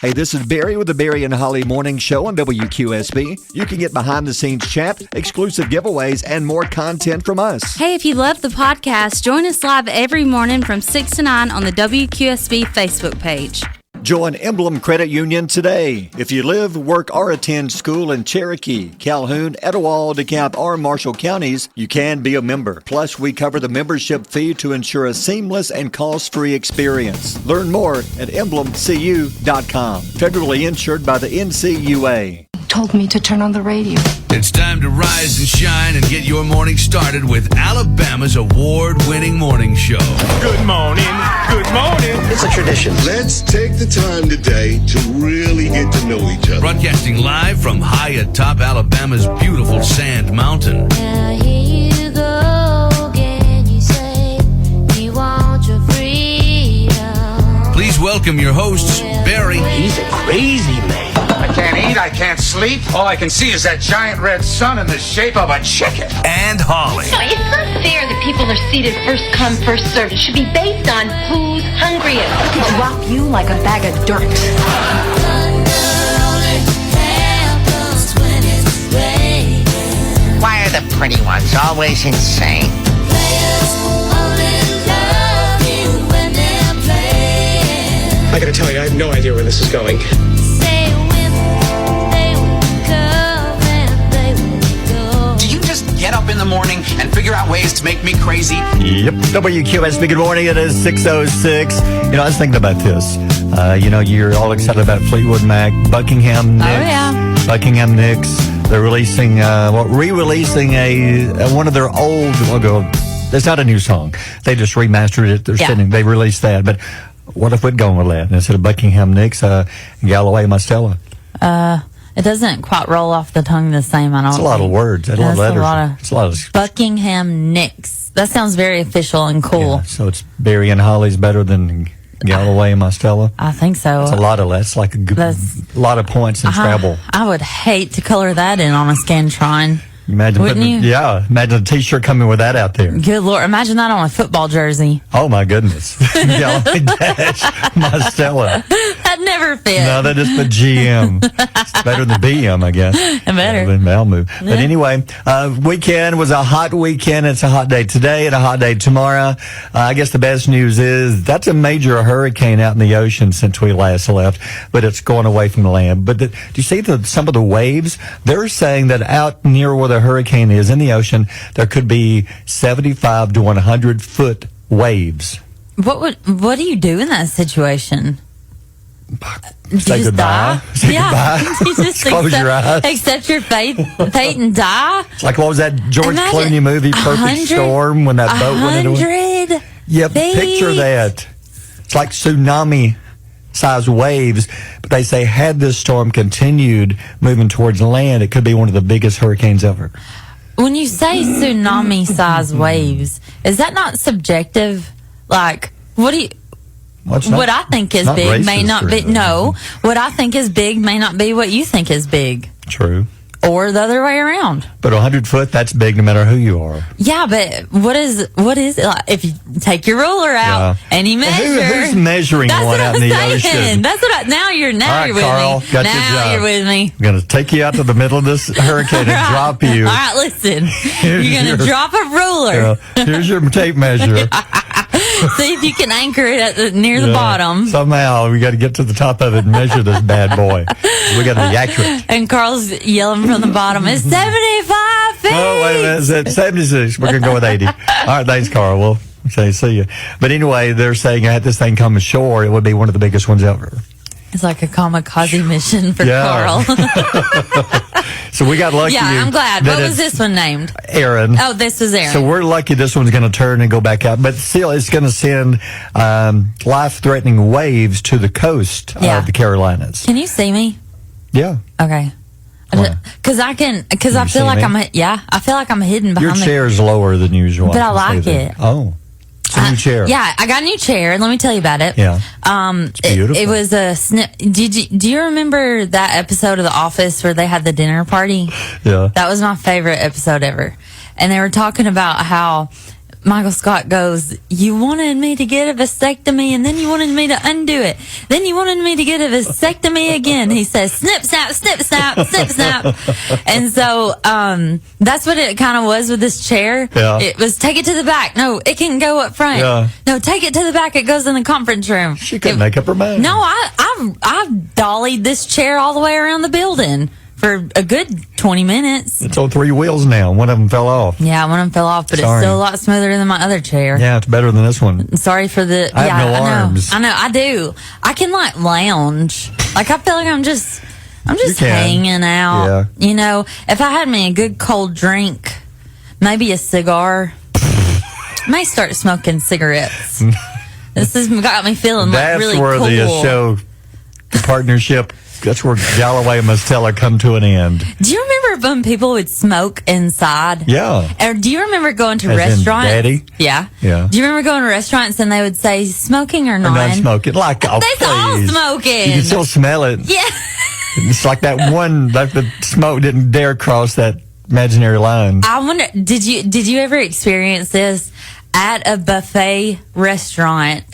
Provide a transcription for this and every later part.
Hey, this is Barry with the Barry and Holly Morning Show on WQSB. You can get behind the scenes chat, exclusive giveaways, and more content from us. Hey, if you love the podcast, join us live every morning from 6 to 9 on the WQSB Facebook page. Join Emblem Credit Union today. If you live, work, or attend school in Cherokee, Calhoun, Etowah, DeKalb, or Marshall counties, you can be a member. Plus, we cover the membership fee to ensure a seamless and cost-free experience. Learn more at emblemcu.com. Federally insured by the NCUA. Told me to turn on the radio. It's time to rise and shine and get your morning started with Alabama's award-winning morning show. Good morning. Good morning. It's a tradition. Let's take the time today to really get to know each other. Broadcasting live from high atop Alabama's beautiful Sand Mountain. Now here you go again. You say you want your freedom. Please welcome your hosts, Barry. He's a crazy man. I can't eat, I can't sleep. All I can see is that giant red sun in the shape of a chicken. And Holly. No, it's not fair that people are seated first come, first served. It should be based on who's hungriest. Drop you like a bag of dirt. Why are the pretty ones always insane? I gotta tell you, I have no idea where this is going. Do you just get up in the morning and figure out ways to make me crazy? Yep. WQSB, good morning. It is 6:06. I was thinking about this. You're all excited about Fleetwood Mac, Buckingham Nicks. Oh, yeah. Buckingham Nicks. They're releasing, re-releasing one of their old, it's not a new song. They just remastered it. They released that. But what if we'd gone with that? Instead of Buckingham Nicks, Galloway Mostella. It doesn't quite roll off the tongue the same, I don't think. It's a lot of words. It's a lot of Buckingham Nicks. That sounds very official and cool. Yeah, so it's Barry and Holly's better than Galloway and Mostella. I think so. It's a lot of that. It's like a lot of points in Scrabble. I would hate to color that in on a Scantron. Imagine Wouldn't you? Yeah, imagine a T-shirt coming with that out there. Good Lord, imagine that on a football jersey. Oh my goodness, Galloway dash Mostella. That never fit. No, that is the GM. It's better than BM, I guess. Better. Than Malmove. Yeah. But anyway, weekend was a hot weekend. It's a hot day today and a hot day tomorrow. I guess the best news is that's a major hurricane out in the ocean since we last left, but it's going away from the land. But do you see some of the waves? They're saying that out near where the hurricane is in the ocean, there could be 75 to 100 foot waves. What do you do in that situation? Say goodbye. Say goodbye. You just close your eyes. Accept your fate and die. It's like, what was that George Clooney movie, Perfect Storm, when that boat went into it? 100 Yeah, feet. picture that. It's like tsunami size waves, but they say had this storm continued moving towards land, it could be one of the biggest hurricanes ever. When you say tsunami size waves, is that not subjective? Like, what I think is big may not be. No, what I think is big may not be what you think is big. True. Or the other way around. But 100 foot, that's big no matter who you are. Yeah, but what is it like if you take your ruler out and you measure? Who's measuring one out in the ocean? That's what now you're with Carl, me. got Now you're with me. I'm going to take you out to the middle of this hurricane and drop you. All right, listen. You're going to drop a ruler. Here's your tape measure. See if you can anchor it near the bottom. Somehow we got to get to the top of it and measure this bad boy. We got to be accurate. And Carl's yelling from the bottom, it's 75 feet. Oh, wait a minute. It's 76. We're going to go with 80. All right, thanks, Carl. We'll say see you. But anyway, they're saying had this thing come ashore, it would be one of the biggest ones ever. It's like a kamikaze mission for Carl. So we got lucky. Yeah, I'm glad. What was this one named? Aaron. Oh, this was Aaron. So we're lucky this one's going to turn and go back out. But still, it's going to send life-threatening waves to the coast of the Carolinas. Can you see me? Yeah. Okay. Because I feel like I feel like I'm hidden behind your chair's lower than usual. But I like it. Oh. It's a new chair. Yeah, I got a new chair. Let me tell you about it. Yeah. It's beautiful. It was a snip. Do you remember that episode of The Office where they had the dinner party? Yeah. That was my favorite episode ever. And they were talking about how Michael Scott goes, you wanted me to get a vasectomy and then you wanted me to undo it. Then you wanted me to get a vasectomy again. He says, snip, snap, snip, snap, snip, snap. And so, that's what it kind of was with this chair. Yeah. It was take it to the back. No, it can go up front. Yeah. No, take it to the back. It goes in the conference room. She couldn't make up her mind. No, I've dollied this chair all the way around the building for a good 20 minutes. It's on 3 wheels now. One of them fell off. Yeah, one of them fell off, but Sorry. it's still a lot smoother than my other chair. Yeah, it's better than this one. Sorry for the. I have no arms. I know. I do. I can like lounge. Like I feel like I'm just You can. hanging out. Yeah. You know, if I had me a good cold drink, maybe a cigar, may start smoking cigarettes. This has got me feeling That's like really where cool. the show partnership. That's where Galloway and Mostella come to an end. Do you remember when people would smoke inside? Yeah. Or do you remember going to As in restaurants? Daddy? Yeah. Yeah. Do you remember going to restaurants and they would say smoking or Or not? non-smoking. Like, oh, They all please. smoking. You can still smell it. Yeah. It's like that one, like the smoke didn't dare cross that imaginary line. I wonder, did you ever experience this at a buffet restaurant?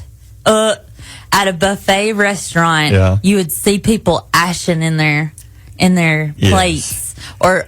At a buffet restaurant, Yeah. you would see people ashing in their Yes. plates or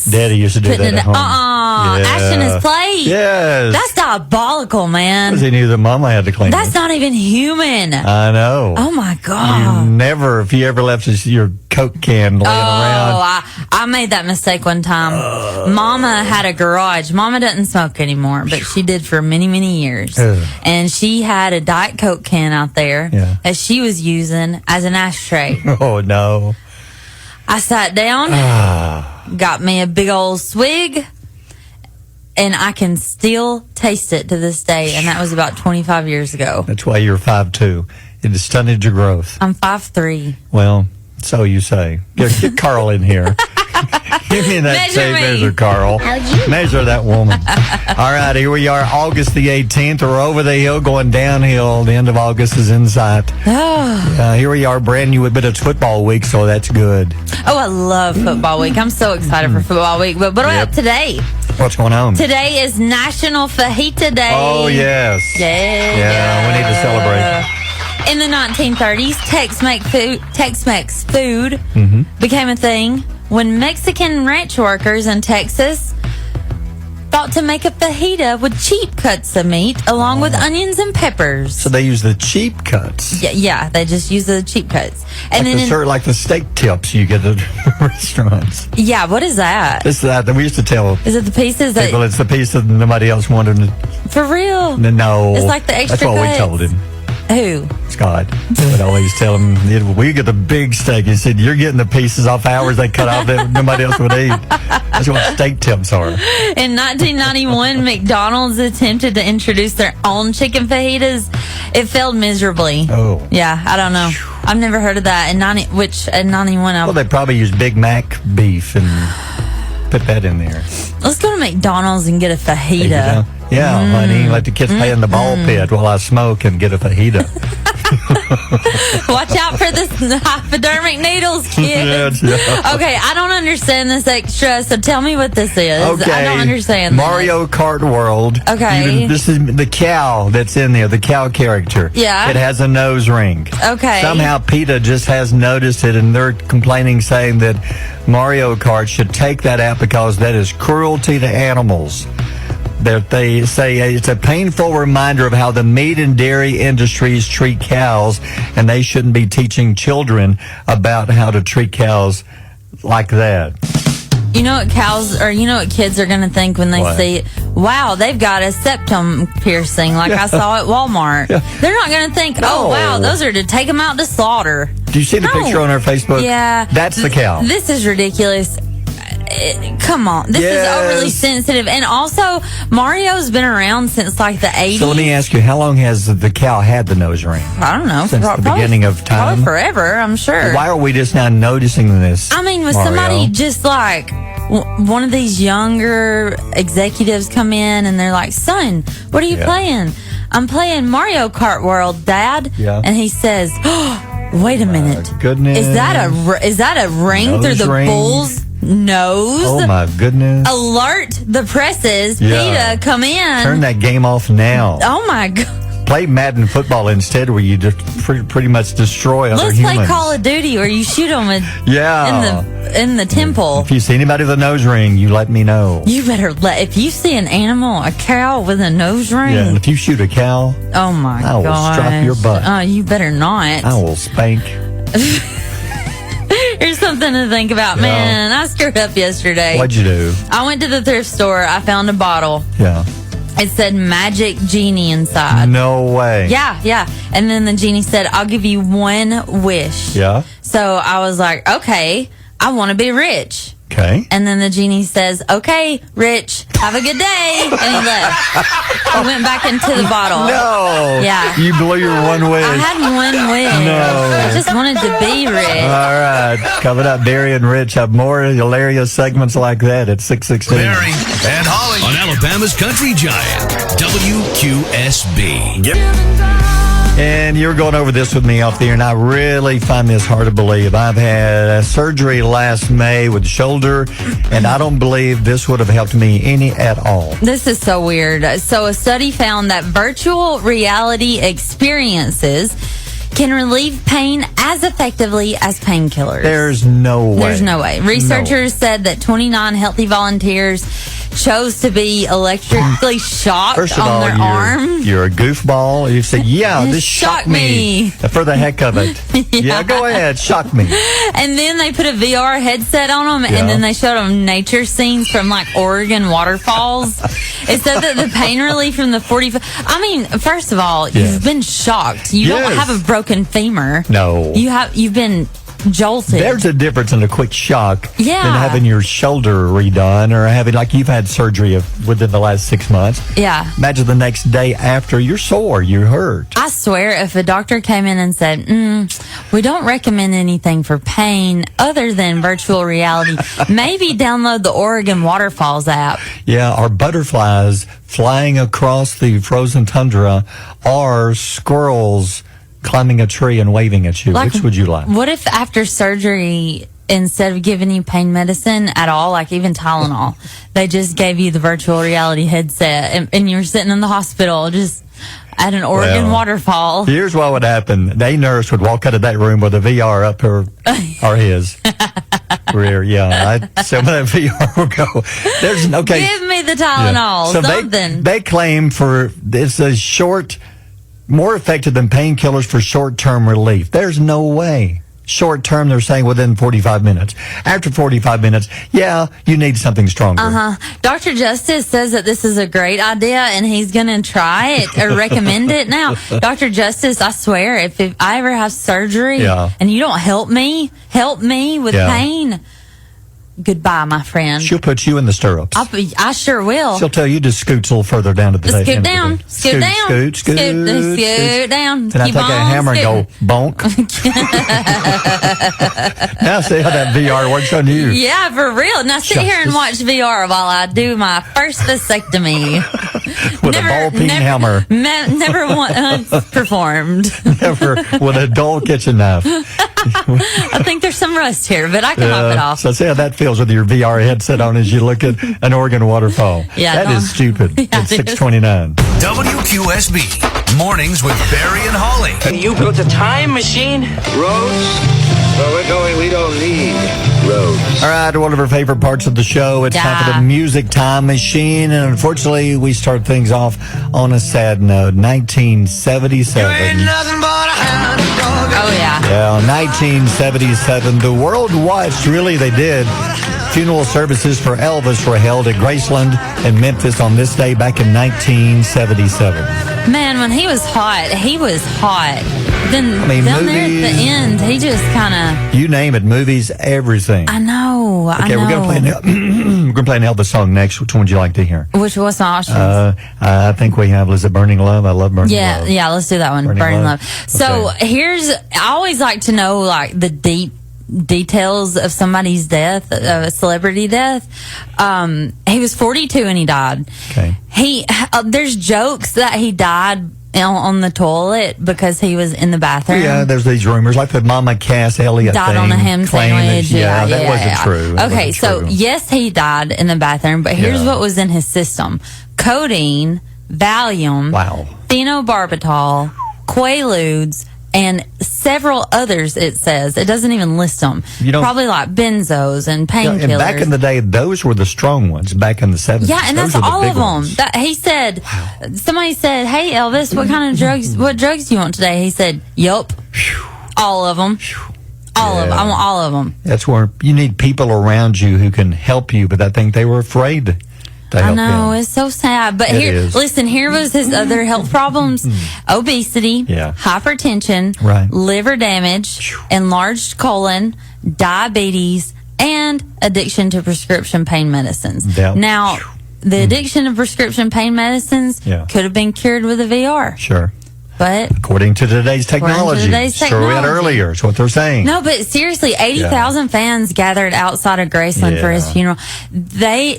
Daddy used to do that at home. ashing his plate. Yes. That's diabolical, man. Because he knew that Mama had to clean That's it. not even human. I know. Oh my You god. never, if you ever left your Coke can laying around. I made that mistake one time. Mama had a garage. Mama doesn't smoke anymore, but she did for many, many years. Ugh. And she had a Diet Coke can out there Yeah. that she was using as an ashtray. Oh, no. I sat down, got me a big old swig, and I can still taste it to this day. And that was about 25 years ago. That's why you're 5'2". It has stunted your growth. I'm 5'3". Well, so you say. Get Carl in here. Give me that Measure tape me. measure, Carl. Measure that woman. All right, here we are, August the 18th. We're over the hill, going downhill. The end of August is in sight. Here we are, brand new bit of football week, so that's good. Oh, I love football week. I'm so excited for football week. But what about today? What's going on? Today is National Fajita Day. Oh, yes. Yeah. We need to celebrate. In the 1930s, Tex-Mex food became a thing when Mexican ranch workers in Texas thought to make a fajita with cheap cuts of meat along with onions and peppers. So they use the cheap cuts. Yeah, they just use the cheap cuts. And Like the steak tips you get at restaurants. yeah, what is that? It's that we used to tell Is it the pieces that people it's the piece that nobody else wanted. for real? No. It's like the extra That's what we cuts. told him. Who? Scott would always tell him, we get the big steak. He said, you're getting the pieces off ours they cut off that nobody else would eat. That's what steak tips are. In 1991, McDonald's attempted to introduce their own chicken fajitas. It failed miserably. Oh. Yeah, I don't know. I've never heard of that. In 91, Well, they probably use Big Mac beef and put that in there. let's go to McDonald's and get a fajita. Yeah, honey, let the kids play in the ball pit while I smoke and get a fajita. Watch out for the hypodermic needles, kids. Yeah. Okay, I don't understand this extra, so tell me what this is. Okay. I don't understand Mario Kart World. Okay. This is the cow that's in there, the cow character. Yeah. It has a nose ring. Okay. Somehow PETA just has noticed it, and they're complaining, saying that Mario Kart should take that out because that is cruelty to animals. That they say it's a painful reminder of how the meat and dairy industries treat cows, and they shouldn't be teaching children about how to treat cows like that. You know what kids are going to think when they What? see it? Wow, they've got a septum piercing like I saw at Walmart. Yeah. They're not going to think, No. oh, wow, those are to take them out to slaughter. Do you see the No. picture on our Facebook? Yeah. That's the cow. This is ridiculous. Come on. This Yes. is overly sensitive. And also, Mario's been around since like the 80s. So let me ask you, how long has the cow had the nose ring? I don't know. Since the beginning of time? Probably forever, I'm sure. Why are we just now noticing this? I mean, was Mario? somebody just like one of these younger executives come in and they're like, son, what are you Yeah. playing? I'm playing Mario Kart World, Dad. Yeah. And he says, oh, wait a minute. goodness. Is that a ring Nose through the ring? bull's nose. Oh, my goodness. Alert the presses. Yeah. PETA, come in. Turn that game off now. Oh, my God. Play Madden football instead, where you just pretty much destroy other Let's humans. play Call of Duty where you shoot them in the temple. If you see anybody with a nose ring, you let me know. You better if you see an animal, a cow with a nose ring. Yeah, and if you shoot a cow, oh my I will strap your butt. Oh, you better not. I will spank. Here's something to think about, man. I screwed up yesterday. What'd you do? I went to the thrift store. I found a bottle. Yeah. It said Magic Genie inside. No way. Yeah. And then the genie said, I'll give you one wish. Yeah. So I was like, okay, I want to be rich. Okay. And then the genie says, okay, Rich, have a good day. And he left. I went back into the bottle. No. Yeah. You blew your one wish. I had one wish. No. I just wanted to be rich. All right. Coming up, Barry and Rich have more hilarious segments like that at 6:16. Barry and Holly on Alabama's Country Giant, WQSB. And you're going over this with me off the air, and I really find this hard to believe. I've had a surgery last May with the shoulder, and I don't believe this would have helped me any at all. This is so weird. So a study found that virtual reality experiences can relieve pain as effectively as painkillers. There's no way. There's no way. Researchers said that 29 healthy volunteers chose to be electrically shocked First of on all, their arm. You're a goofball. You said, yeah, this shocked me. For the heck of it. Yeah, go ahead. Shock me. And then they put a VR headset on them, and then they showed them nature scenes from like Oregon waterfalls. It said that the pain relief from the 45. I mean, first of all, you've been shocked. You don't have a broken femur. No. You've been jolted. There's a difference in a quick shock than Yeah. having your shoulder redone or having, like, you've had surgery within the last 6 months. Yeah. Imagine the next day after, you're sore, you're hurt. I swear, if a doctor came in and said, we don't recommend anything for pain other than virtual reality, maybe download the Oregon Waterfalls app. Yeah, or butterflies flying across the frozen tundra, or squirrels climbing a tree and waving at you. Like, which would you like? What if after surgery, instead of giving you pain medicine at all, like even Tylenol, they just gave you the virtual reality headset and you're sitting in the hospital just at an Oregon waterfall? Here's what would happen. A nurse would walk out of that room with a VR up her or his rear. Yeah, some of that VR would go. There's Give me the Tylenol, So something. They claim it's a more effective than painkillers for short-term relief. There's no way. Short-term, they're saying within 45 minutes. After 45 minutes, you need something stronger. Dr. Justice says that this is a great idea and he's going to try it or recommend it. Now, Dr. Justice, I swear, if I ever have surgery and you don't help me with pain, goodbye, my friend. She'll put you in the stirrups. I sure will. She'll tell you to scoot a little further down to the Scoot end of the down. day. Scoot down. Scoot down. Then I take a hammer and go bonk. Now see how that VR works on you. Yeah, for real. Now sit here and watch VR while I do my first vasectomy. With a ball peen hammer. Never once performed. Never with a dull kitchen knife. I think there's some rust here, but I can mop it off. So see how that feels with your VR headset on as you look at an Oregon waterfall. That is stupid. It's 6:29. WQSB Mornings with Barry and Holly. You built a time machine? Roads? Where we're going, we don't need roads. All right, one of our favorite parts of the show. It's time for the music time machine. And unfortunately, we start things off on a sad note. 1977. Oh, yeah. Yeah, 1977. The world watched, really, they did. Funeral services for Elvis were held at Graceland in Memphis on this day back in 1977. Man, when he was hot, he was hot. Then I mean, down there at the end, he just kind of... You name it, movies, everything. I know, Okay, we're gonna play an Elvis song next. Which one would you like to hear? Which was my options? I think we have, is it Burning Love? I love Burning Love. Yeah, let's do that one, Burning Love. So I always like to know like the deep details of somebody's death, of a celebrity death. He was 42 and he died. Okay. There's jokes that he died on the toilet because he was in the bathroom. Yeah, there's these rumors like the Mama Cass Elliott died thing, on a ham sandwich. That wasn't true. That Okay, wasn't so true. yes, he died in the bathroom, but here's what was in his system: codeine, Valium, phenobarbital, Quaaludes, and several others. It says it doesn't even list them. Probably like benzos and painkillers. And back in the day, those were the strong ones. Back in the 70s, yeah, and those that's were the all big of them. ones. He said, somebody said, "Hey Elvis, what kind of drugs? What drugs do you want today?" He said, "Yup, all of them, all of them. I want all of them." That's where you need people around you who can help you, but I think they were afraid to help I know, him. it's so sad. But listen, here was his other health problems: obesity, hypertension, liver damage, enlarged colon, diabetes, and addiction to prescription pain medicines. Now, the addiction to prescription pain medicines could have been cured with a VR. Sure. But according to today's technology, sure we had earlier, it's what they're saying. No, but seriously, 80,000 fans gathered outside of Graceland for his funeral. They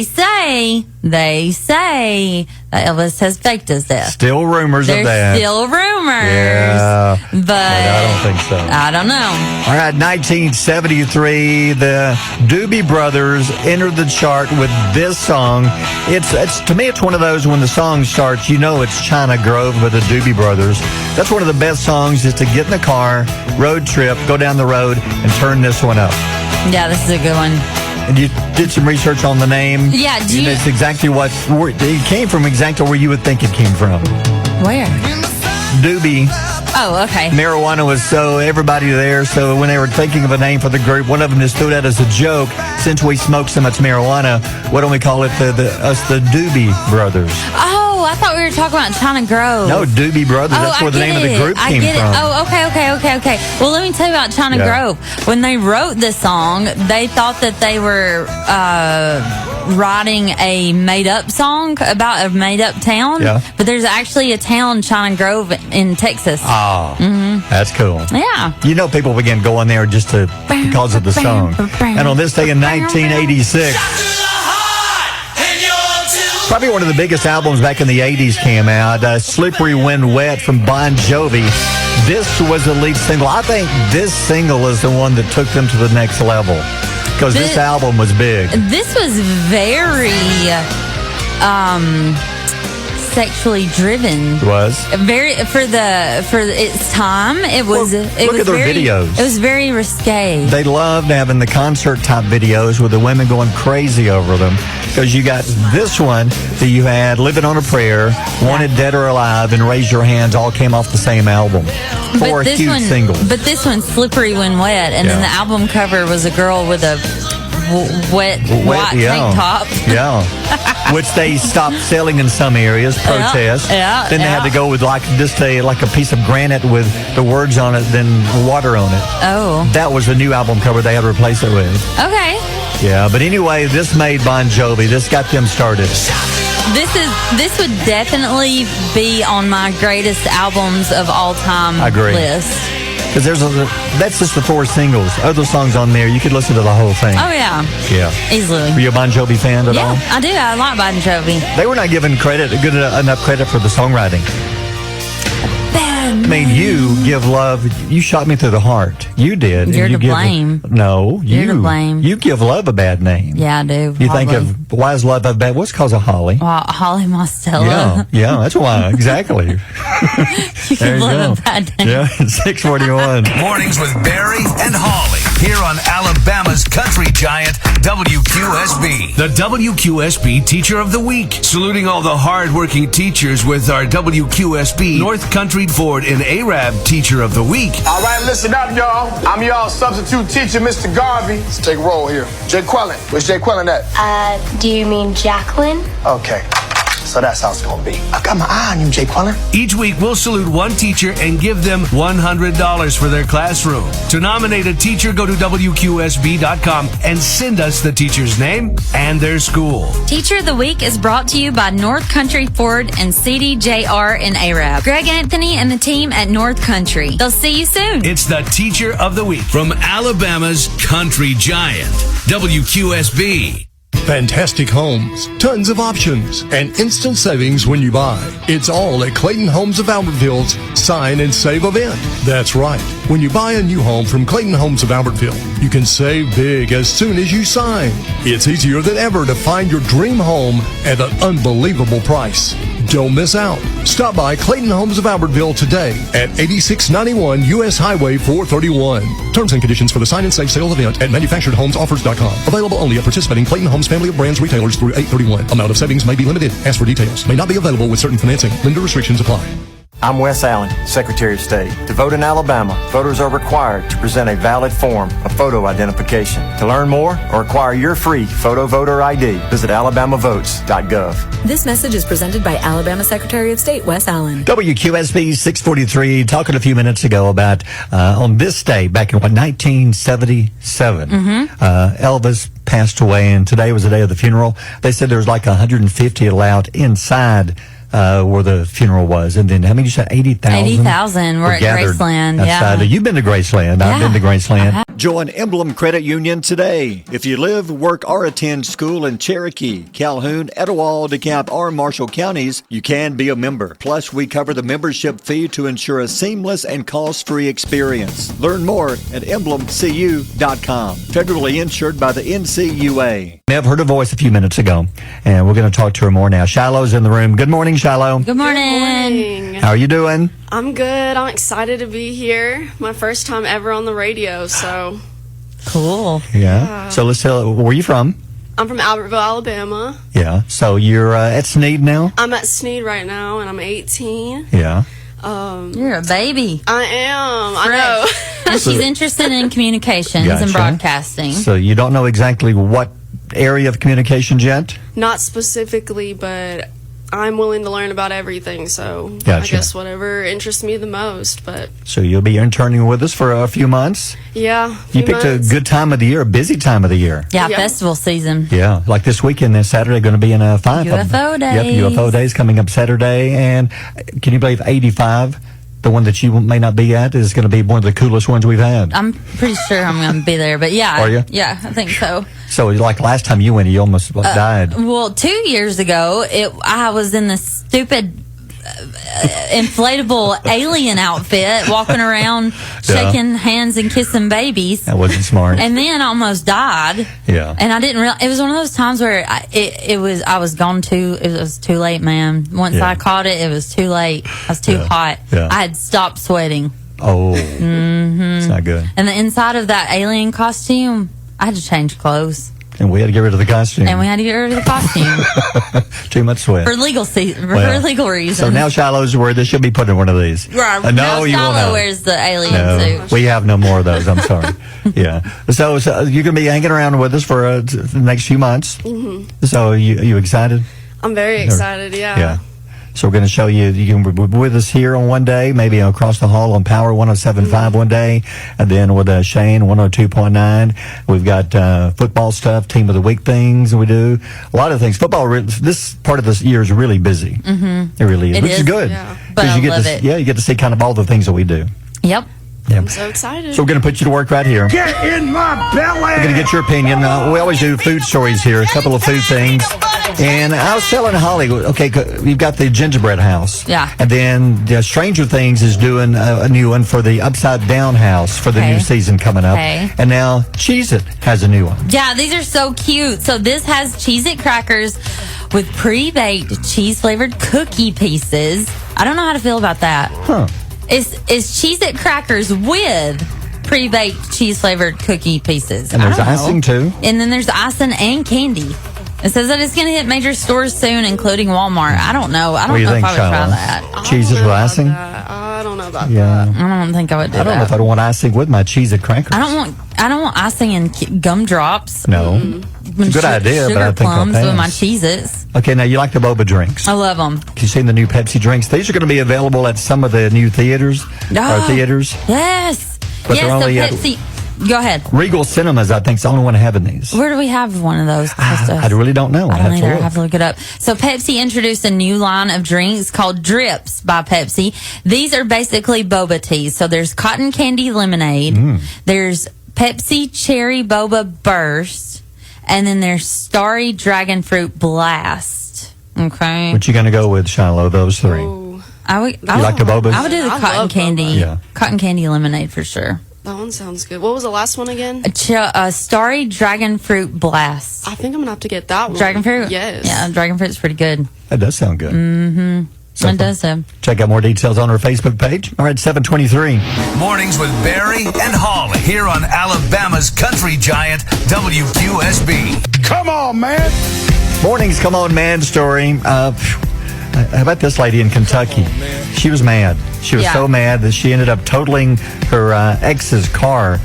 say that Elvis has faked his death. Still rumors of that. There's still rumors. Yeah, but I don't think so. I don't know. All right, 1973, the Doobie Brothers entered the chart with this song. It's to me, it's one of those when the song starts, you know it's China Grove with the Doobie Brothers. That's one of the best songs is to get in the car, road trip, go down the road, and turn this one up. Yeah, this is a good one. And you did some research on the name. Yeah, it's exactly where it came from, exactly where you would think it came from. Where? Doobie. Oh, okay. Marijuana was so everybody there. So when they were thinking of a name for the group, one of them just threw that as a joke. Since we smoke so much marijuana, why don't we call it the Doobie Brothers? Oh, I thought we were talking about China Grove. No, Doobie Brothers. That's where the name of the group came from. Oh, okay. Well, let me tell you about China Grove. When they wrote this song, they thought that they were writing a made-up song about a made-up town. Yeah. But there's actually a town, China Grove, in Texas. Oh, that's cool. Yeah. You know people began going there just because of the song. And on this day in 1986... probably one of the biggest albums back in the 80s came out, Slippery When Wet from Bon Jovi. This was the lead single. I think this single is the one that took them to the next level because this album was big. This was very sexually driven. It was very for its time. It was. Look at their videos. It was very risque. They loved having the concert type videos with the women going crazy over them because you got this one that you had Living on a Prayer, Wanted Dead or Alive, and Raise Your Hands all came off the same album. Four huge singles. But this one, Slippery When Wet, and then the album cover was a girl with a wet white tank top. Yeah. Which they stopped selling in some areas, protest. Then they had to go with like a piece of granite with the words on it, then water on it. Oh. That was the new album cover they had to replace it with. Okay. Yeah, but anyway, this made Bon Jovi. This got them started. This would definitely be on my greatest albums of all time list. Because that's just the 4 singles. Other songs on there, you could listen to the whole thing. Oh, yeah. Yeah. Easily. Were you a Bon Jovi fan at all? Yeah, I do. I like Bon Jovi. They were not given good enough credit for the songwriting. I mean, you give love. You shot me through the heart. You did. You're to blame. No, you're to blame. You give love a bad name. Yeah, I do. You think of why is love a bad? What's because of Holly? Well, Holly Mostella. Yeah, that's why. Exactly. You give love a bad name. Yeah, 641. Mornings with Barry and Holly here on Alabama's country giant WQSB. The WQSB Teacher of the Week, saluting all the hard-working teachers with our WQSB North Country Ford and Arab Teacher of the Week. All right, listen up, y'all. I'm y'all substitute teacher, Mr. Garvey. Let's take a roll here. Jay Quellen. Where's Jay Quellen at? Do you mean Jacqueline? Okay. So that's how it's gonna be. I got my eye on you, Jay Quellen. Each week, we'll salute one teacher and give them $100 for their classroom. To nominate a teacher, go to WQSB.com and send us the teacher's name and their school. Teacher of the Week is brought to you by North Country Ford and CDJR in Arab. Greg Anthony and the team at North Country. They'll see you soon. It's the Teacher of the Week from Alabama's country giant, WQSB. Fantastic homes, tons of options, and instant savings when you buy. It's all at Clayton Homes of Albertville's Sign and Save event. That's right. When you buy a new home from Clayton Homes of Albertville, you can save big as soon as you sign. It's easier than ever to find your dream home at an unbelievable price. Don't miss out. Stop by Clayton Homes of Albertville today at 8691 U.S. Highway 431. Terms and conditions for the Sign and Save sale event at manufacturedhomesoffers.com. Available only at participating Clayton Homes family of brands retailers through 8/31. Amount of savings may be limited. Ask for details. May not be available with certain financing. Lender restrictions apply. I'm Wes Allen, Secretary of State. To vote in Alabama, voters are required to present a valid form of photo identification. To learn more or acquire your free photo voter ID, visit alabamavotes.gov. This message is presented by Alabama Secretary of State Wes Allen. WQSB 643, talking a few minutes ago about on this day, back in 1977, Elvis passed away, and today was the day of the funeral. They said there was like 150 allowed inside where the funeral was. And then how many you said? 80,000? 80,000. We're at Graceland. Yeah. You've been to Graceland. Yeah. I've been to Graceland. Join Emblem Credit Union today. If you live, work, or attend school in Cherokee, Calhoun, Etowah, DeKalb, or Marshall counties, you can be a member. Plus, we cover the membership fee to ensure a seamless and cost-free experience. Learn more at emblemcu.com. Federally insured by the NCUA. Nev heard a voice a few minutes ago, and we're going to talk to her more now. Shiloh's in the room. Good morning, Shiloh. Good morning. Good morning. How are you doing? I'm good. I'm excited to be here. My first time ever on the radio, so. Cool. Yeah. So let's tell, where are you from? I'm from Albertville, Alabama. Yeah. So you're at Sneed now? I'm at Sneed right now, and I'm 18. Yeah. You're a baby. I am. I know. And she's interested in communications and broadcasting. So you don't know exactly what area of communications yet? Not specifically, but I'm willing to learn about everything, so Gotcha. I guess whatever interests me the most. But so you'll be interning with us for a few months? Yeah. You picked a good time of the year, a busy time of the year. Yeah, festival season. Yeah, like this weekend, this Saturday, going to be in a 5. UFO Days. Yep, UFO Days coming up Saturday. And can you believe 85? The one that you may not be at is going to be one of the coolest ones we've had. I'm pretty sure I'm going to be there, but yeah. Are you? Yeah, I think so. So, like last time you went, you almost died. Well, 2 years ago, I was in this stupid inflatable alien outfit, walking around, shaking hands and kissing babies. That wasn't smart. And then I almost died. Yeah. And I didn't realize. It was one of those times where I was gone too. It was too late, man. Once I caught it, it was too late. I was too hot. Yeah. I had stopped sweating. Oh. It's not good. And the inside of that alien costume, I had to change clothes. And we had to get rid of the costume. And we had to get rid of the costume. Too much sweat. For legal reasons. So now Shiloh's wearing this. She'll be putting one of these. Right. No, now you Shiloh won't. wears the alien suit. We have no more of those. I'm sorry. Yeah. So you're going to be hanging around with us for the next few months. Mm-hmm. So you excited? I'm very excited, yeah. Yeah. So we're going to show you can be with us here on one day, maybe across the hall on Power 107.5 one day, and then with Shane 102.9. We've got football stuff, Team of the Week things we do. A lot of things. Football, this part of this year is really busy. Mm-hmm. It really is, which is good. Yeah. But I love it. Yeah, you get to see kind of all the things that we do. Yep. Yeah. I'm so excited. So we're going to put you to work right here. Get in my belly! We're going to get your opinion. We always do food stories here, a couple of food things. And I was telling Holly, okay, we've got the gingerbread house. Yeah. And then Stranger Things is doing a new one for the Upside Down house for the new season coming up. Okay. And now Cheez-It has a new one. Yeah, these are so cute. So this has Cheez-It crackers with pre-baked cheese-flavored cookie pieces. I don't know how to feel about that. Huh. It's Cheez-It crackers with pre-baked cheese-flavored cookie pieces. And there's icing, too. And then there's icing and candy. It says that it's going to hit major stores soon, including Walmart. I don't know. I don't know if I would try that. Cheese with icing? I don't know about that. I don't think I would do that. I don't know if I don't want icing with my Cheez-It crackers. I don't want icing and gumdrops. No. It's a good idea, but I think I'll plums pass. with my Cheez-Its. Okay, now you like the boba drinks. I love them. You've seen the new Pepsi drinks. These are going to be available at some of the new theaters. Yes. But they're only at Pepsi. Go ahead. Regal Cinemas, I think, is the only one having these. Where do we have one of those? I really don't know. I don't either. I have to look it up. So Pepsi introduced a new line of drinks called Drips by Pepsi. These are basically boba teas. So there's cotton candy lemonade. There's Pepsi Cherry Boba Burst. And then there's Starry Dragon Fruit Blast. Okay. What you going to go with, Shiloh, those three? Ooh. I would like the bobas? I would do the cotton candy. Yeah. Cotton candy lemonade for sure. That one sounds good. What was the last one again? Starry Dragon Fruit Blast. I think I'm going to have to get that one. Dragon fruit? Yes. Yeah, dragon fruit's pretty good. That does sound good. Mm-hmm. It does so. Check out more details on our Facebook page. All right, 7:23. Mornings with Barry and Holly here on Alabama's country giant, WQSB. Come on, man. Mornings, come on, man story. How about this lady in Kentucky? She was mad. She was so mad that she ended up totaling her ex's car.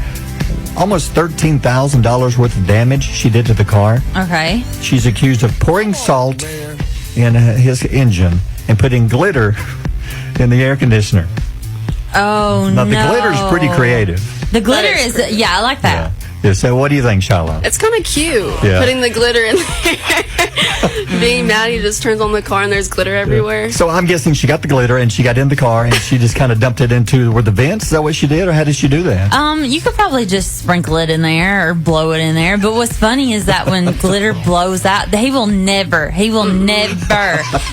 Almost $13,000 worth of damage she did to the car. Okay. She's accused of pouring salt in his engine and putting glitter in the air conditioner. Oh, now, the glitter's pretty creative. The glitter is, I like that. Yeah, so what do you think, Shiloh? It's kind of cute. Yeah. Putting the glitter in there. Being mad, he just turns on the car and there's glitter everywhere. So I'm guessing she got the glitter and she got in the car and she just kind of dumped it into where the vents. Is that what she did, or how did she do that? You could probably just sprinkle it in there or blow it in there. But what's funny is that when glitter blows out, he will never.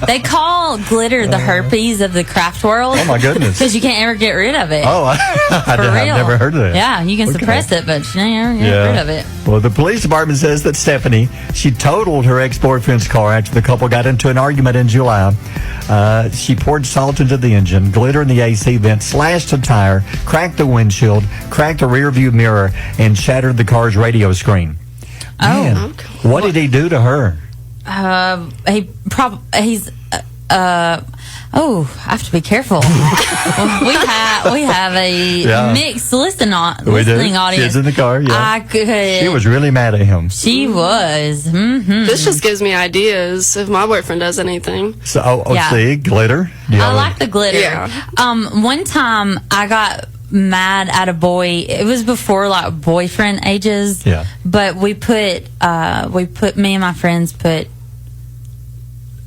They call glitter the herpes of the craft world. Oh my goodness! Because you can't ever get rid of it. Oh, I've never heard of that. Yeah, you can suppress it, but you never get rid of it. Well, the police department says that Stephanie, she totaled her ex-boyfriend's car after the couple got into an argument in July. She poured salt into the engine, glitter in the AC vent, slashed a tire, cracked the windshield, cracked the rear view mirror, and shattered the car's radio screen. Man, what did he do to her? I have to be careful. we have a mixed listening audience. Kids in the car, She was really mad at him. She was. Mm-hmm. This just gives me ideas if my boyfriend does anything. So, see, glitter. I like the glitter. Yeah. One time I got mad at a boy. It was before like boyfriend ages. Yeah. But me and my friends put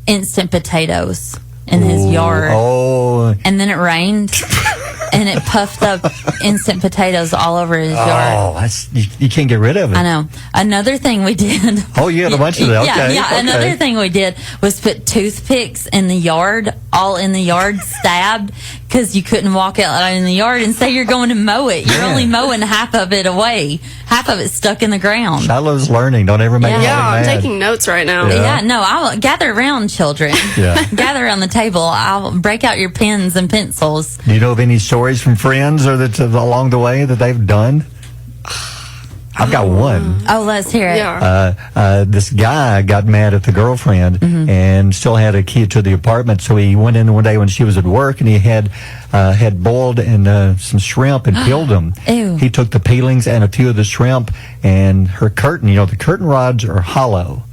instant potatoes in his yard. Oh. And then it rained and it puffed up instant potatoes all over his yard. Oh, you can't get rid of it. I know. Another thing we did. Oh, you had a bunch of that. Okay. Yeah. Another thing we did was put toothpicks in the yard, all in the yard, stabbed, because you couldn't walk out in the yard and say you're going to mow it. You're only mowing half of it away. Half of it's stuck in the ground. Shiloh's learning. Don't ever make I'm taking notes right now. No, I'll gather around, children. Gather around the table. I'll break out your pens and pencils. Do you know of any stories from friends or that along the way that they've done? I've got one. Oh, let's hear it. Yeah. This guy got mad at the girlfriend and still had a key to the apartment, so he went in one day when she was at work and he had boiled and some shrimp and peeled them. Ew. He took the peelings and a few of the shrimp and her curtain. The curtain rods are hollow.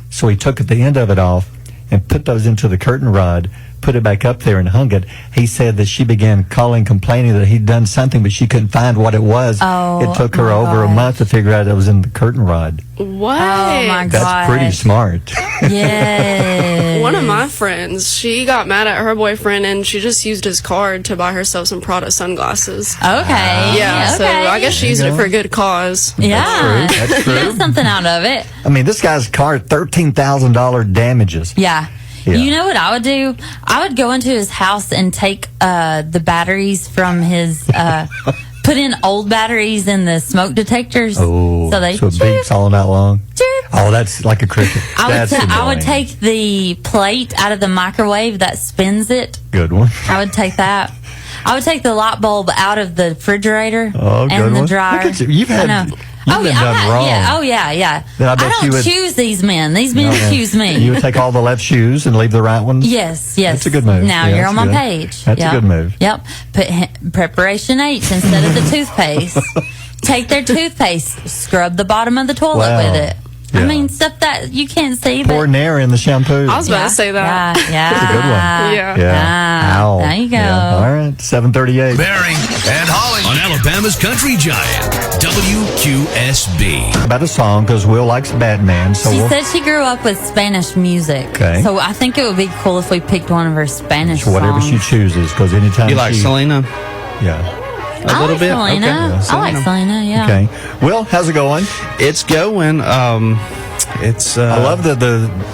So he took the end of it off and put those into the curtain rod, put it back up there and hung it. He said that she began complaining that he'd done something, but she couldn't find what it was. Oh, it took her over a month to figure out it was in the curtain rod. What? Oh, my God. That's pretty smart. Yeah. One of my friends, she got mad at her boyfriend and she just used his card to buy herself some Prada sunglasses. Okay. So I guess she used it for a good cause. Yeah. That's true. Get something out of it. I mean, this guy's car, $13,000 damages. Yeah. You know what I would do? I would go into his house and take the batteries from his, put in old batteries in the smoke detectors. Oh, so it beeps all night long. Oh, that's like a cricket. I would take the plate out of the microwave that spins it. Good one. I would take that. I would take the light bulb out of the refrigerator and the dryer. Look at you. You've been done wrong. Yeah. Then I don't choose these men. These men choose me. You would take all the left shoes and leave the right ones? Yes. That's a good move. Now you're on my page. That's a good move. Yep. Put preparation H instead of the toothpaste. Take their toothpaste, scrub the bottom of the toilet with it. Yeah. I mean, stuff that you can't see. Pour Nair in the shampoo. I was about to say that. Yeah. That's a good one. Yeah. Ow. There you go. Yeah. All right. 7:38. Barry and Holly on Alabama's country giant, WQSB. About a song, because Will likes Batman. So she said she grew up with Spanish music. Okay. So I think it would be cool if we picked one of her Spanish songs. Whatever she chooses, because anytime you like Selena? Yeah. A little bit. Selena. Okay. I like Selena. Yeah. Okay. Will, how's it going? It's going. It's. I love the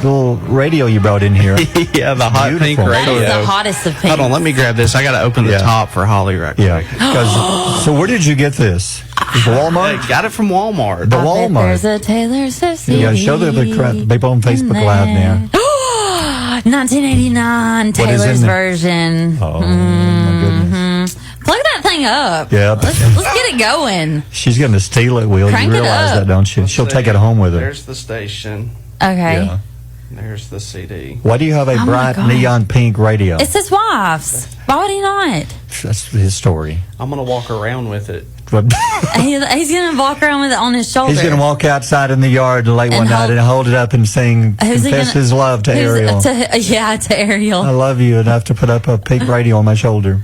little radio you brought in here. Yeah, the hot pink Beautiful. radio. That is the hottest of pink. Hold on, let me grab this. I got to open the top for Holly right quick. Yeah. So where did you get this? Walmart? I got it from Walmart. The I bet Walmart. there's a Taylor Swift CD. Yeah, show the people on Facebook in Live now. there. 1989 What is in Taylor's there? version. Oh, my goodness. Plug that thing up. Yeah. Let's get it going. She's going to steal it, Will. Crank You it realize up. that, don't you? She'll take it home with her. There's the station. Okay. Yeah. There's the CD. Why do you have a Oh my bright God. neon pink radio? It's his wife's. Why would he not? That's his story. I'm going to walk around with it. He's going to walk around with it on his shoulder. He's going to walk outside in the yard late And one night and hold it up and sing, Who's he confess gonna- his love to Ariel. To Ariel. I love you enough to put up a pink radio on my shoulder.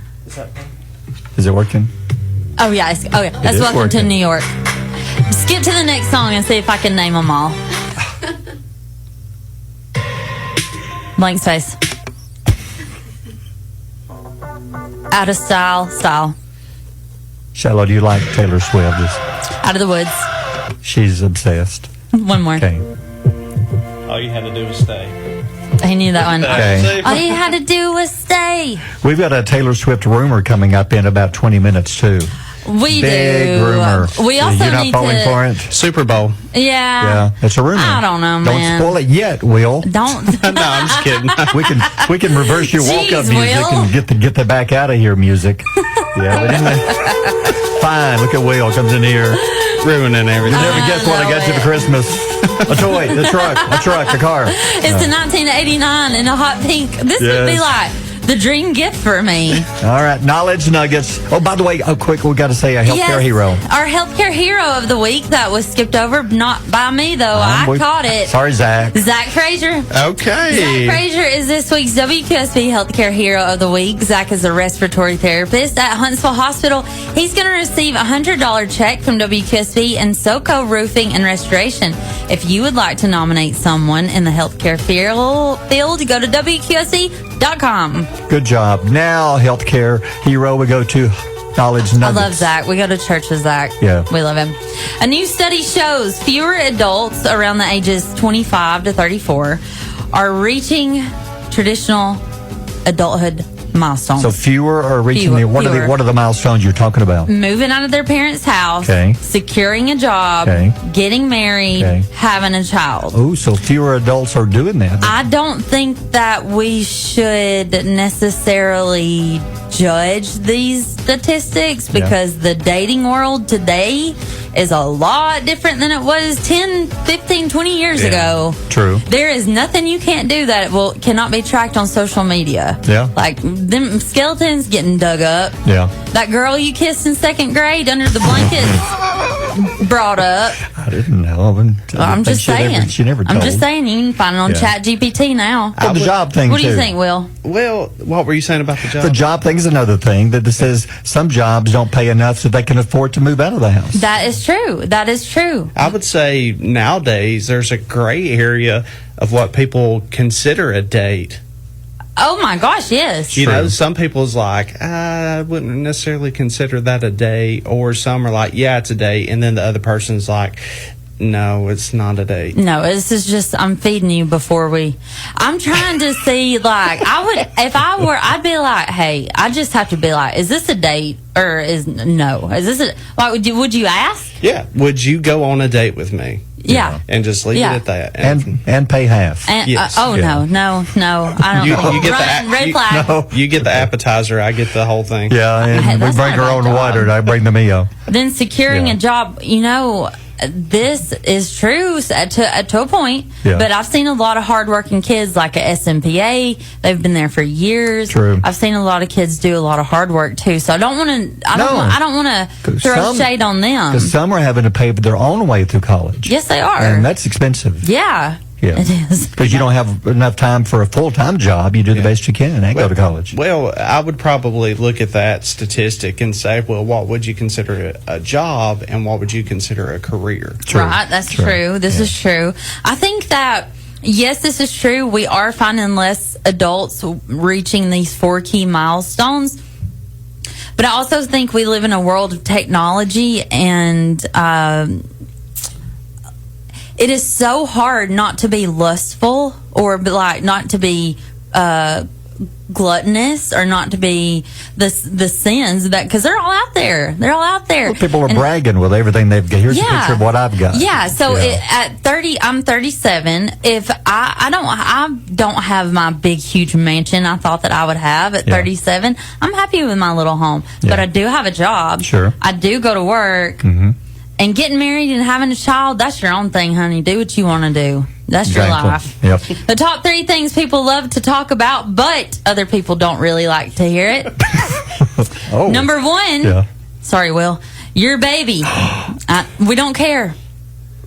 Is it working? Oh, yeah. That's is Welcome to working. New York. Skip to the next song and see if I can name them all. Blank space. Out of style. Shiloh, do you like Taylor Swift? Out of the woods. She's obsessed. One more. Okay. All you had to do was stay. He knew that one. Okay. All you had to do was stay. We've got a Taylor Swift rumor coming up in about 20 minutes, too. We Big do. rumor. We also You're not need falling to. for it? Super Bowl. Yeah. Yeah, it's a rumor. I don't know, man. Don't spoil it yet, Will. Don't. No, I'm just kidding. We can reverse your walk up Jeez, music Will. and get the back out of here music. Yeah, but anyway. Fine. Look at Will comes in here. Ruining everything. You never guess what I got you for Christmas. A toy, a truck, a car. It's a 1989 in a hot pink. This would be Yes. like the dream gift for me. All right, knowledge nuggets. Oh, by the way, quick, we got to say a healthcare hero. Our healthcare hero of the week that was skipped over, not by me though. I caught it. Sorry, Zach. Zach Frazier. Okay. Zach Frazier is this week's WQSB Healthcare Hero of the Week. Zach is a respiratory therapist at Huntsville Hospital. He's going to receive a $100 check from WQSB and SoCo Roofing and Restoration. If you would like to nominate someone in the healthcare field, go to WQSB.com. Good job. Now, healthcare hero, we go to knowledge nuggets. I love Zach. We go to church with Zach. Yeah. We love him. A new study shows fewer adults around the ages 25 to 34 are reaching traditional adulthood milestones. So fewer are reaching Fewer. what are the milestones you're talking about? Moving out of their parents' house, Okay. securing a job, Okay. getting married, Okay. having a child. Oh, so fewer adults are doing that. I don't think that we should necessarily judge these statistics because the dating world today is a lot different than it was 10, 15, 20 years ago. True. There is nothing you can't do that cannot be tracked on social media. Yeah. Like them skeletons getting dug up. Yeah. That girl you kissed in second grade under the blankets brought up. I didn't know. I'm just saying. She never told. I'm just saying. You can find it on Yeah. Chat GPT now. Well, the job thing, What do you too. think, Will? Well, what were you saying about the job? The job thing is another thing that says some jobs don't pay enough so they can afford to move out of the house. That is true. That is true. I would say nowadays there's a gray area of what people consider a date. Oh my gosh, yes. You know, some people's like, I wouldn't necessarily consider that a date, or some are like, yeah, it's a date, and then the other person's like, no, it's not a date. No, this is just, I'm feeding you before I'm trying to see, like, I'd be like, hey, I just have to be like, is this a date or is this like, would you ask? Yeah. Would you go on a date with me? Yeah. And just leave Yeah. it at that. And pay half. And, Yes. no, I don't You get red flag. No. You get the appetizer, I get the whole thing. Yeah, and we That's bring not a our own bad water job. and I bring the meal. Then securing Yeah. a job, this is true to a point, Yeah. but I've seen a lot of hardworking kids like a SMPA. They've been there for years. True. I've seen a lot of kids do a lot of hard work too. So I don't want to. I don't want to throw shade on them. Because some are having to pay their own way through college. Yes, they are. And that's expensive. Yeah. Yeah. It is. Because you don't have enough time for a full-time job. You do the best you can and go to college. Well, I would probably look at that statistic and say, well, what would you consider a job and what would you consider a career? Right, that's true. This is true. I think that, yes, this is true. We are finding less adults reaching these 4 key milestones. But I also think we live in a world of technology, and it is so hard not to be lustful or like not to be gluttonous or not to be the sins that, because they're all out there. Well, people are bragging with everything they've got. Here's a picture of what I've got. Yeah. So at 30, I'm 37. If I don't have my big huge mansion I thought that I would have at 37. I'm happy with my little home, but I do have a job. Sure. I do go to work. Mm-hmm. And getting married and having a child, that's your own thing, honey. Do what you want to do. That's your life. Yep. The top 3 things people love to talk about, but other people don't really like to hear it. Number 1. Sorry, Will. Your baby. We don't care.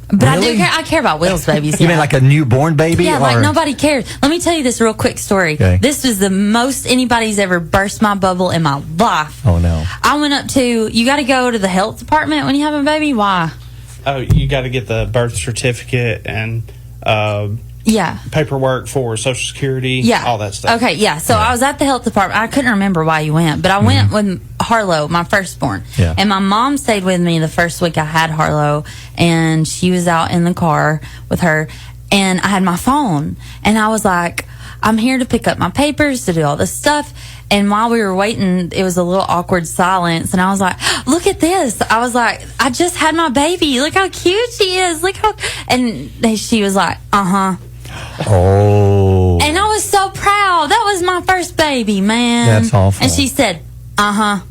But I do care. I care about Will's babies. You mean like a newborn baby? Yeah, like nobody cares. Let me tell you this real quick story. Okay. This was the most anybody's ever burst my bubble in my life. Oh, no. I went up to, you got to go to the health department when you have a baby? Why? Oh, you got to get the birth certificate and paperwork for Social Security, all that stuff. Okay, yeah. So I was at the health department. I couldn't remember why you went, but I went with Harlow, my firstborn. Yeah. And my mom stayed with me the first week I had Harlow, and she was out in the car with her, and I had my phone, and I was like, I'm here to pick up my papers, to do all this stuff. And while we were waiting, it was a little awkward silence. And I was like, look at this. I was like, I just had my baby. Look how cute she is. Look how... And she was like, uh-huh. Oh. And I was so proud. That was my first baby, man. That's awful. And she said, uh-huh.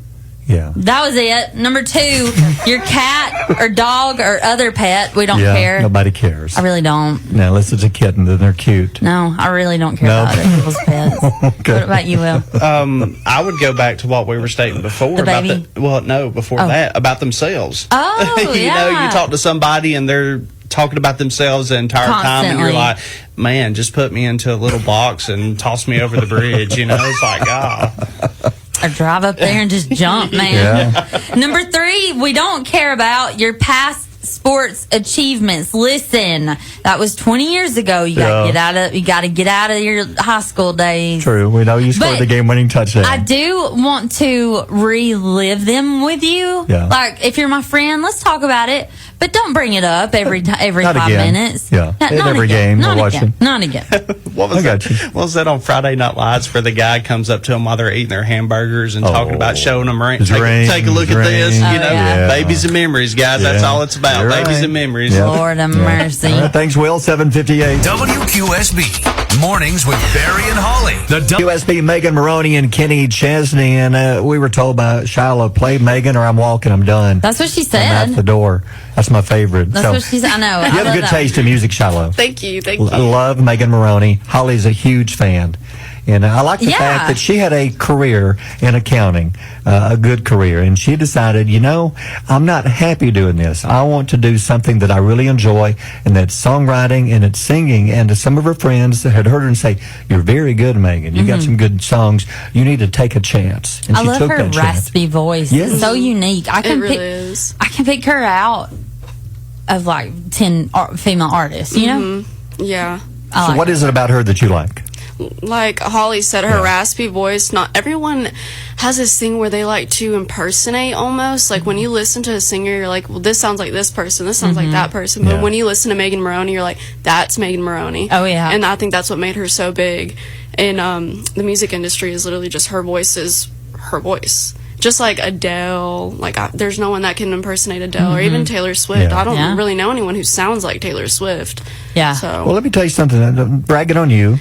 Yeah. That was it. Number 2, your cat or dog or other pet. We don't care. Nobody cares. I really don't. No, unless it's a kitten, then they're cute. No, I really don't care about other people's pets. Okay. What about you, Will? I would go back to what we were stating before. The about baby? Before that, about themselves. Oh, you know, you talk to somebody and they're talking about themselves the entire time, and you're like, man, just put me into a little box and toss me over the bridge. You know, it's like, Or drive up there and just jump, man. Yeah. Number 3, we don't care about your past sports achievements. Listen, that was 20 years ago. You got to get out of your high school days. True. We know you scored the game-winning touchdown. I do want to relive them with you. Yeah. Like, if you're my friend, let's talk about it. But don't bring it up every 5 again. minutes. Yeah. Not every again. game Not we're again. watching. Not again. what was that on Friday Night Lights where the guy comes up to them while they're eating their hamburgers and talking about showing them take a look at this. You know, babies and memories, guys. That's all it's about. Babies and memories. Lord have mercy. All right, thanks, Will. 7:58. WQSB Mornings with Barry and Holly. The QSB, Megan Maroney and Kenny Chesney, and we were told by Shiloh, play Megan or I'm walking, I'm done. That's what she said. I'm out the door. That's my favorite. That's what she said. I know. You have a good taste in music, Shiloh. Thank you. Thank you. Love Megan Maroney. Holly's a huge fan. And I like the fact that she had a career in accounting, a good career, and she decided, I'm not happy doing this. I want to do something that I really enjoy, and that's songwriting and it's singing. And some of her friends had heard her and say, "You're very good, Megan. You got some good songs. You need to take a chance." And I love her raspy voice. Yes. It's so unique. I can pick her out of like 10 female artists. You know? Yeah. So what is it about her that you like? Like Holly said, her raspy voice. Not everyone has this thing where they like to impersonate almost. Like when you listen to a singer, you're like, well, this sounds like this person, this sounds like that person. But when you listen to Megan Maroney, you're like, that's Megan Maroney. Oh yeah. And I think that's what made her so big. And the music industry is literally just her voice is her voice. Just like Adele, there's no one that can impersonate Adele or even Taylor Swift. I don't really know anyone who sounds like Taylor Swift. Yeah. So. Well, let me tell you something. I'm bragging on you.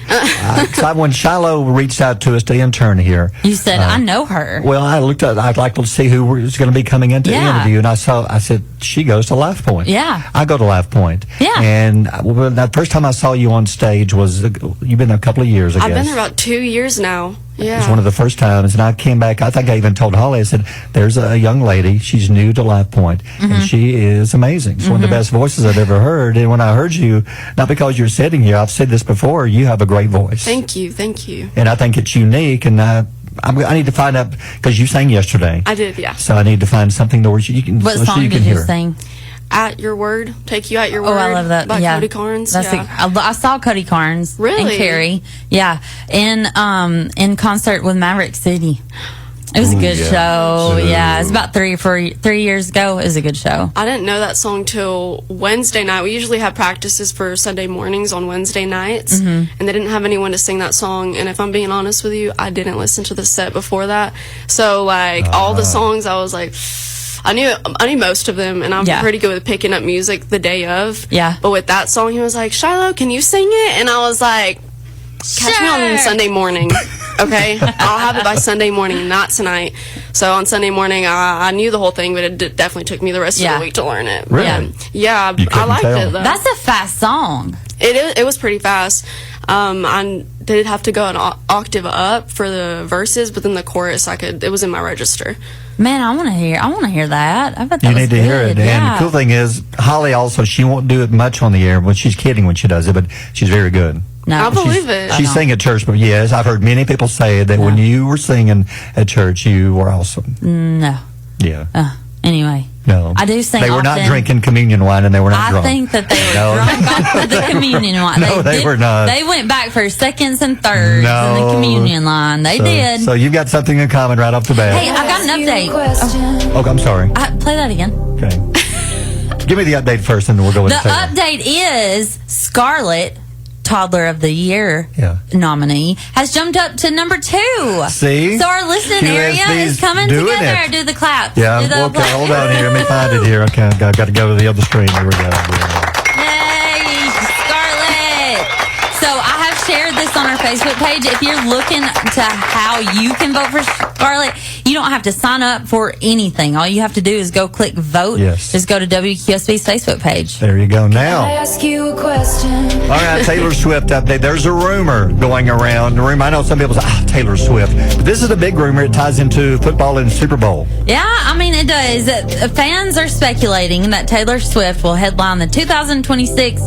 When Shiloh reached out to us to intern here, you said, I know her. Well, I looked at. I'd like to see who was going to be coming into the interview, and I said she goes to Life Point. Yeah. I go to Life Point. Yeah. And the first time I saw you on stage was you've been there a couple of years. I guess. I've been there about 2 years now. Yeah. It was one of the first times, and I came back. I think I even told Holly, I said, there's a young lady, she's new to Life Point, and she is amazing. It's one of the best voices I've ever heard. And when I heard you, not because you're sitting here, I've said this before, you have a great voice. Thank you. Thank you. And I think it's unique, and I need to find out, because you sang yesterday. I did, yeah. So I need to find something where you can What song did you sing? At Your Word, Take You at Your Word. Oh, I love that. By Cody Carnes. I saw Cody Carnes really? and Carrie. Yeah, in concert with Maverick City. It was a good show. Yeah, it was about 3 years ago. It was a good show. I didn't know that song till Wednesday night. We usually have practices for Sunday mornings on Wednesday nights, and they didn't have anyone to sing that song. And if I'm being honest with you, I didn't listen to the set before that. So like all the songs, I was like, I knew most of them, and I'm pretty good with picking up music the day of. Yeah. But with that song, he was like, Shiloh, can you sing it? And I was like, catch me on Sunday morning. Okay, I'll have it by Sunday morning, not tonight. So on Sunday morning, I knew the whole thing, but it definitely took me the rest of the week to learn it. Really? Yeah, I liked it though. That's a fast song. It was pretty fast. I did have to go an octave up for the verses, but then the chorus, it was in my register. Man, I want to hear that. I bet that you was need to good. hear it. And the cool thing is, Holly also, she won't do it much on the air, but she's kidding when she does it, but she's very good. No, I believe it. She sang at church, but yes, I've heard many people say that when you were singing at church, you were awesome. No. Yeah. Anyway. No. I do sing They were often. not drinking communion wine, and they were not drunk. I think that they were drunk off of the communion wine. No, they were not. They went back for seconds and thirds in the communion line. They did. So you've got something in common right off the bat. Hey, I've got an update. Oh, I'm sorry. Play that again. Okay. Give me the update first, and then we'll go with the Taylor. update is Scarlett, Toddler of the Year nominee, has jumped up to number 2. See? So our listening area is coming doing together. it. Do the claps. Yeah, okay, hold on here. Let me find it here. Okay, I've got to go to the other screen. Here we go. Yay, Scarlett. So I have shared this on our Facebook page. If you're looking to how you can vote for Scarlett, you don't have to sign up for anything. All you have to do is go click vote. Yes. Just go to WQSB's Facebook page. There you go. Now. I ask you a question? All right, Taylor Swift update. There's a rumor going around. The rumor, I know some people say, Taylor Swift. But this is a big rumor. It ties into football and Super Bowl. Yeah, I mean, it does. Fans are speculating that Taylor Swift will headline the 2026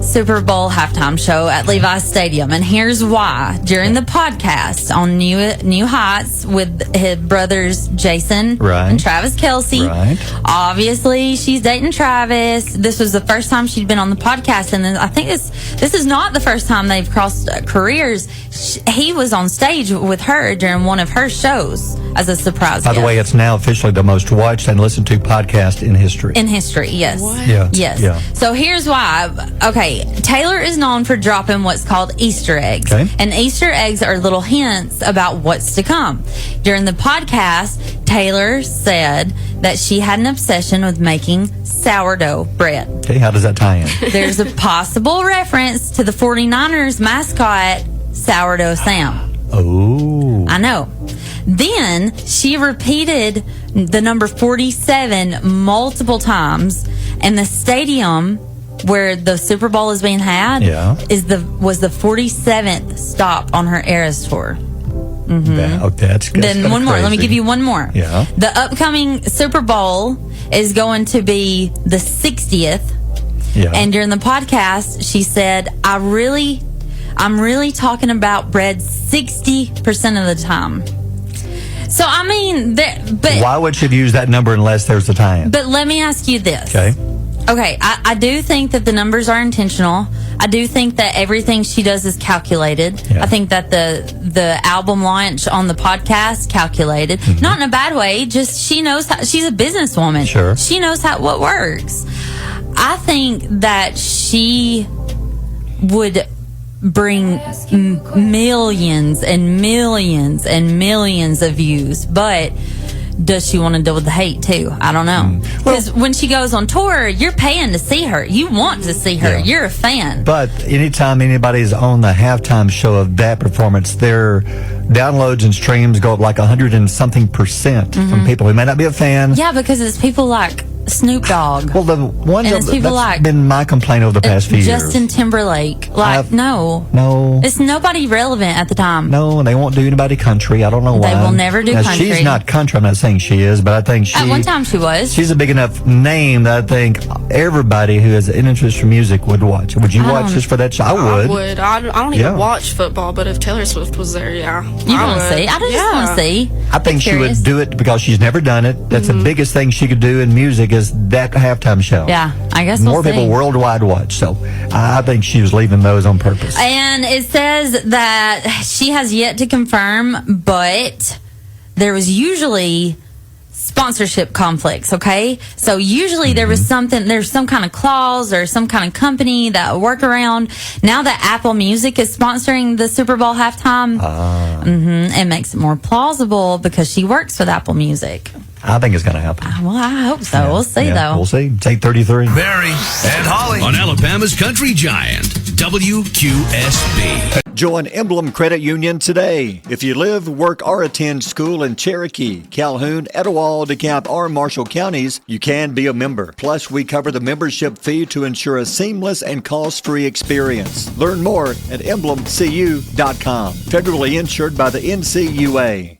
Super Bowl halftime show at Levi's Stadium. And here's why. During the podcast on New Heights with his brothers Jason and Travis Kelce, obviously she's dating Travis. This was the first time she'd been on the podcast, and then I think this is not the first time they've crossed careers. He was on stage with her during one of her shows as a surprise By the way, it's now officially the most watched and listened to podcast in history. In history, yes. What? Yeah. Yes. Yeah. So here's why. Okay, Taylor is known for dropping what's called Easter eggs. Okay. And Easter eggs are little hints about what's to come. During the podcast, Taylor said that she had an obsession with making sourdough bread. Okay, how does that tie in? There's a possible reference to the 49ers mascot, Sourdough Sam. Oh. I know. Then she repeated the number 47 multiple times, and the stadium where the Super Bowl is being had was the 47th stop on her Eras tour. That's good. Then one more. Let me give you one more. Yeah. The upcoming Super Bowl is going to be the 60th. Yeah. And during the podcast, she said, I'm really talking about bread 60% of the time. So, I mean, but why would she use that number unless there's a tie-in? But let me ask you this. Okay, I do think that the numbers are intentional. I do think that everything she does is calculated. Yeah. I think that the album launch on the podcast calculated, not in a bad way. Just she knows how. She's a businesswoman. Sure, she knows what works. I think that she would bring millions and millions and millions of views, but does she want to deal with the hate too? I don't know. Because when she goes on tour, you're paying to see her. You want to see her. You're a fan. But anytime anybody's on the halftime show of that performance, their downloads and streams go up like 100 and something percent from people who may not be a fan. Yeah, because it's people like Snoop Dogg. Well, the ones and it's people that's been my complaint over the past few years. Justin Timberlake. No. It's nobody relevant at the time. No, and they won't do anybody country. I don't know why. They will never do country. She's not country. I'm not saying she is, but I think at one time she was. She's a big enough name that I think everybody who has an interest for music would watch. Would you watch just for that show? I would. I don't even watch football, but if Taylor Swift was there, you want to see? I just want to see. I think she would do it because she's never done it. That's the biggest thing she could do in music is that halftime show. Yeah, I guess more people worldwide watch. So I think she was leaving those on purpose. And it says that she has yet to confirm, but there was usually sponsorship conflicts, okay? So usually there's some kind of clause or some kind of company that will work around. Now that Apple Music is sponsoring the Super Bowl halftime, it makes it more plausible because she works with Apple Music. I think it's going to happen. Well, I hope so. Yeah. We'll see, though. We'll see. It's 8:33. Barry and Holly on Alabama's Country Giant, WQSB. Join Emblem Credit Union today. If you live, work, or attend school in Cherokee, Calhoun, Etowah, DeKalb, or Marshall counties, you can be a member. Plus, we cover the membership fee to ensure a seamless and cost-free experience. Learn more at emblemcu.com. Federally insured by the NCUA.